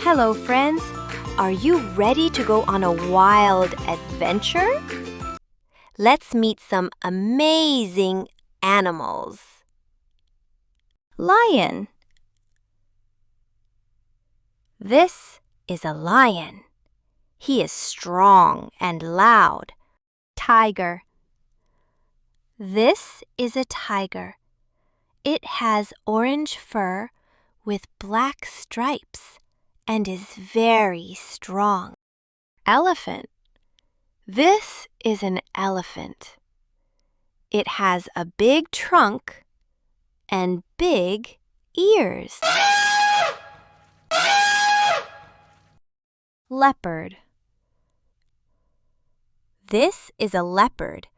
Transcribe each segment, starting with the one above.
Hello, friends. Are you ready to go on a wild adventure? Let's meet some amazing animals. Lion. This is a lion. He is strong and loud. Tiger. This is a tiger. It has orange fur with black stripes and is very strong. Elephant. This is an elephant. It has a big trunk and big ears. Leopard. This is a leopard.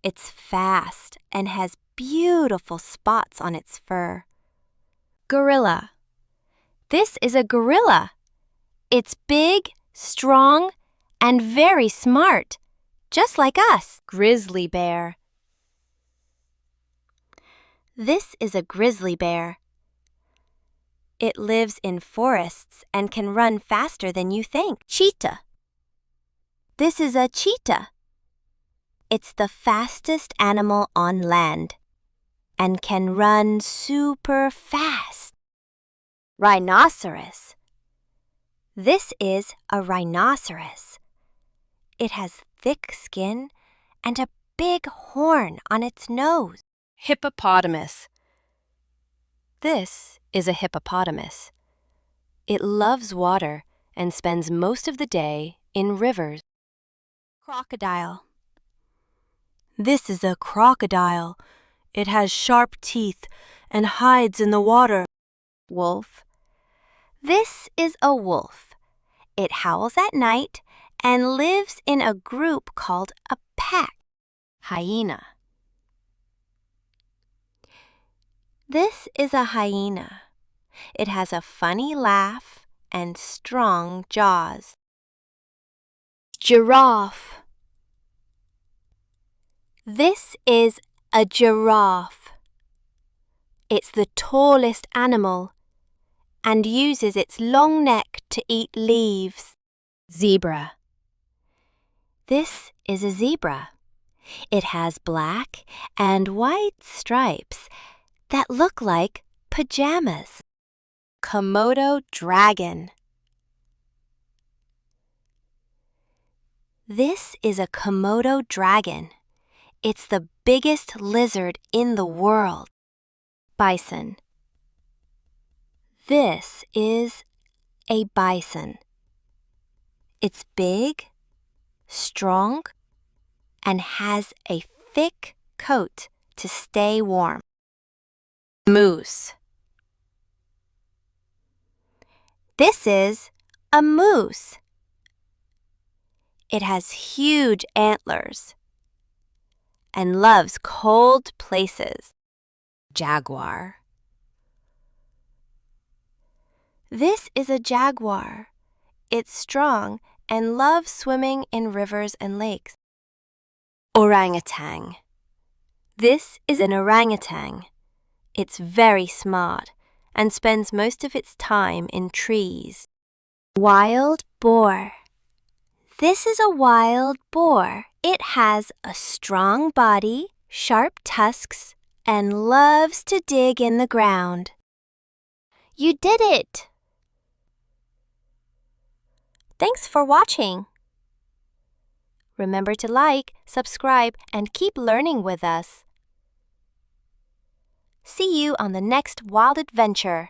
It's fast and has beautiful spots on its fur. Gorilla. This is a gorilla. It's big, strong, and very smart, just like us. Grizzly bear. This is a grizzly bear. It lives in forests and can run faster than you think. Cheetah. This is a cheetah. It's the fastest animal on land and can run super fast. Rhinoceros. This is a rhinoceros. It has thick skin and a big horn on its nose. Hippopotamus. This is a hippopotamus. It loves water and spends most of the day in rivers. Crocodile. This is a crocodile. It has sharp teeth and hides in the water. Wolf. This is a wolf. It howls at night and lives in a group called a pack. Hyena. This is a hyena. It has a funny laugh and strong jaws. Giraffe. This is a giraffe. It's the tallest animal and uses its long neck to eat leaves. Zebra. This is a zebra. It has black and white stripes that look like pajamas. Komodo dragon. This is a Komodo dragon. It's the biggest lizard in the world. Bison. This is a bison. It's big, strong, and has a thick coat to stay warm. Moose. This is a moose. It has huge antlers and loves cold places. Jaguar. This is a jaguar. It's strong and loves swimming in rivers and lakes. Orangutan. This is an orangutan. It's very smart and spends most of its time in trees. Wild boar. This is a wild boar. It has a strong body, sharp tusks, and loves to dig in the ground. You did it! Thanks for watching. Remember to like, subscribe, and keep learning with us. See you on the next wild adventure.